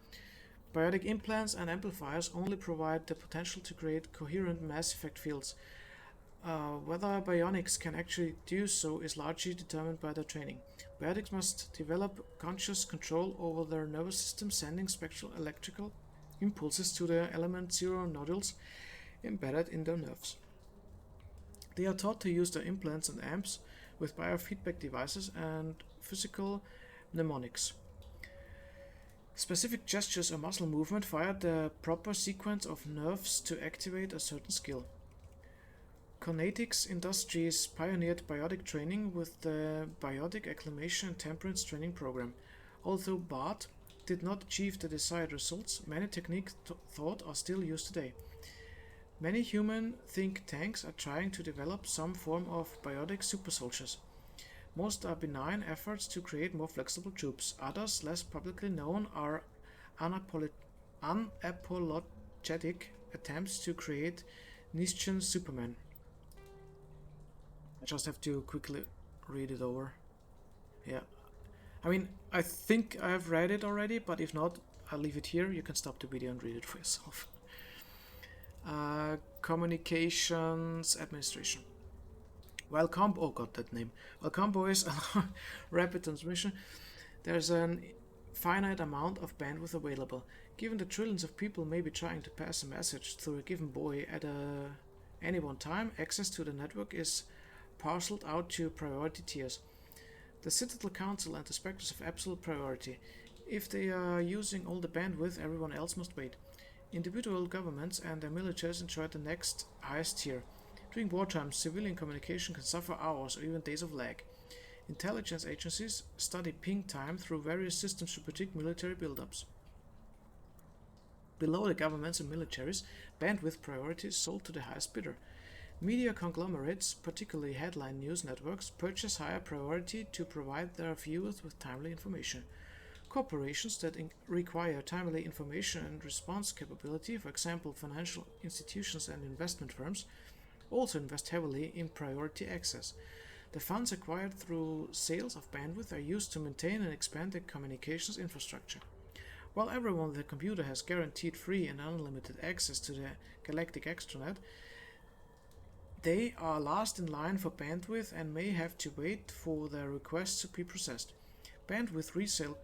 Biotic implants and amplifiers only provide the potential to create coherent mass effect fields. Whether bionics can actually do so is largely determined by their training. Biotics must develop conscious control over their nervous system, sending spectral electrical impulses to the element zero nodules embedded in their nerves. They are taught to use their implants and amps with biofeedback devices and physical mnemonics. Specific gestures or muscle movement fire the proper sequence of nerves to activate a certain skill. Conatix Industries pioneered biotic training with the Biotic Acclimation and Temperance Training Program. Although BART did not achieve the desired results, many techniques thought are still used today. Many human think tanks are trying to develop some form of biotic super soldiers. Most are benign efforts to create more flexible troops. Others, less publicly known, are unapologetic attempts to create Nietzschean Superman. I just have to quickly read it over. Yeah. I mean, I think I have read it already, but if not, I'll leave it here. You can stop the video and read it for yourself. Communications Administration. While Combo, oh god, that name. While Combo is rapid transmission, there's a finite amount of bandwidth available. Given that trillions of people may be trying to pass a message through a given buoy at any one time, access to the network is parceled out to priority tiers. The Citadel Council and the specters of absolute priority. If they are using all the bandwidth, everyone else must wait. Individual governments and their militaries enjoy the next highest tier. During wartime, civilian communication can suffer hours or even days of lag. Intelligence agencies study ping time through various systems to predict military buildups. Below the governments and militaries, bandwidth priority is sold to the highest bidder. Media conglomerates, particularly headline news networks, purchase higher priority to provide their viewers with timely information. Corporations that require timely information and response capability, for example financial institutions and investment firms, also invest heavily in priority access. The funds acquired through sales of bandwidth are used to maintain and expand the communications infrastructure. While everyone with a computer has guaranteed free and unlimited access to the galactic extranet, they are last in line for bandwidth and may have to wait for their requests to be processed. Bandwidth resale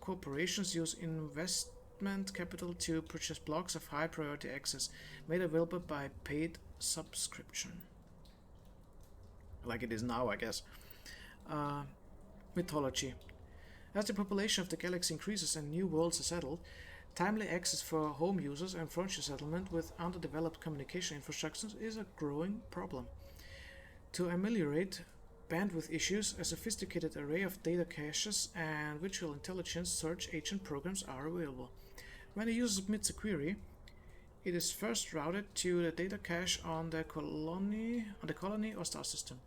corporations use investment capital to purchase blocks of high priority access made available by paid subscription. Like it is now, I guess. Mythology. As the population of the galaxy increases and new worlds are settled, timely access for home users and frontier settlement with underdeveloped communication infrastructures is a growing problem. To ameliorate bandwidth issues, a sophisticated array of data caches and virtual intelligence search agent programs are available. When a user submits a query, it is first routed to the data cache on the colony or star system.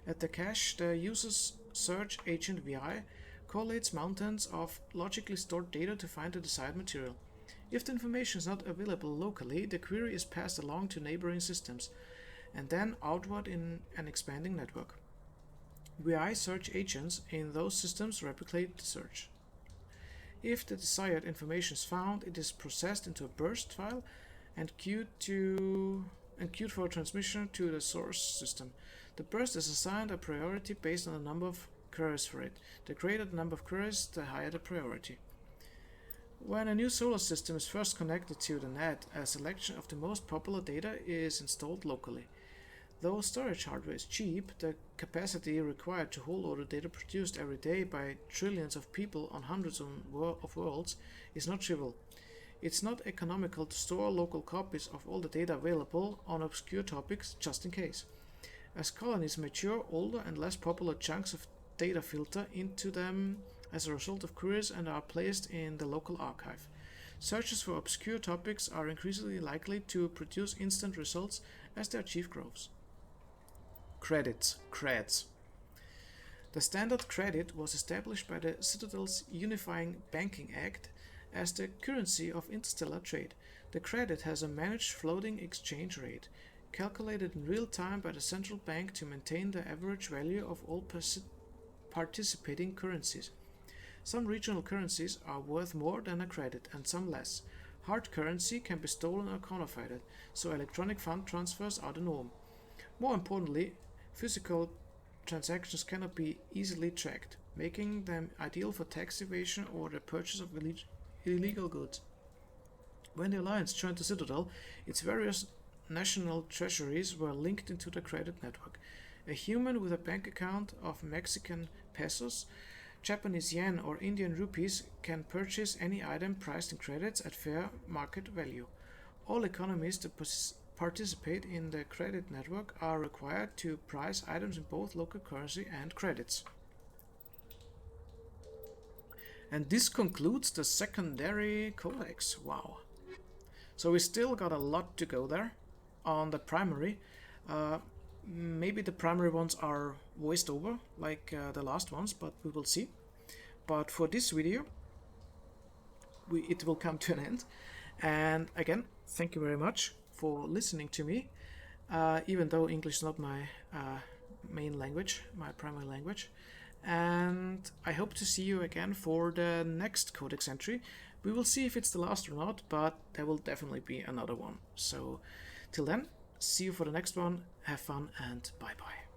At the cache, the user's search agent VI collates mountains of logically stored data to find the desired material. If the information is not available locally, the query is passed along to neighboring systems, and then outward in an expanding network. VI search agents in those systems replicate the search. If the desired information is found, it is processed into a burst file and queued for transmission to the source system. The burst is assigned a priority based on the number of queries for it. The greater the number of queries, the higher the priority. When a new solar system is first connected to the net, a selection of the most popular data is installed locally. Though storage hardware is cheap, the capacity required to hold all the data produced every day by trillions of people on hundreds of worlds is not trivial. It's not economical to store local copies of all the data available on obscure topics just in case. As colonies mature, older and less popular chunks of data filter into them as a result of queries and are placed in the local archive. Searches for obscure topics are increasingly likely to produce instant results as their chief grows. Creds. The standard credit was established by the Citadel's Unifying Banking Act as the currency of interstellar trade. The credit has a managed floating exchange rate, calculated in real time by the central bank to maintain the average value of all participating currencies. Some regional currencies are worth more than a credit and some less. Hard currency can be stolen or counterfeited, so electronic fund transfers are the norm. More importantly, physical transactions cannot be easily tracked, making them ideal for tax evasion or the purchase of illegal goods. When the Alliance joined the Citadel, its various national treasuries were linked into the credit network. A human with a bank account of Mexican pesos, Japanese yen, or Indian rupees can purchase any item priced in credits at fair market value. All economies that participate in the credit network are required to price items in both local currency and credits. And this concludes the secondary codex. Wow. So we still got a lot to go there on the primary. Maybe the primary ones are voiced over like the last ones, but we will see. But for this video, it will come to an end. And again, thank you very much for listening to me, even though English is not my main language, my primary language. And I hope to see you again for the next Codex entry. We will see if it's the last or not, but there will definitely be another one. So till then, see you for the next one. Have fun and bye bye.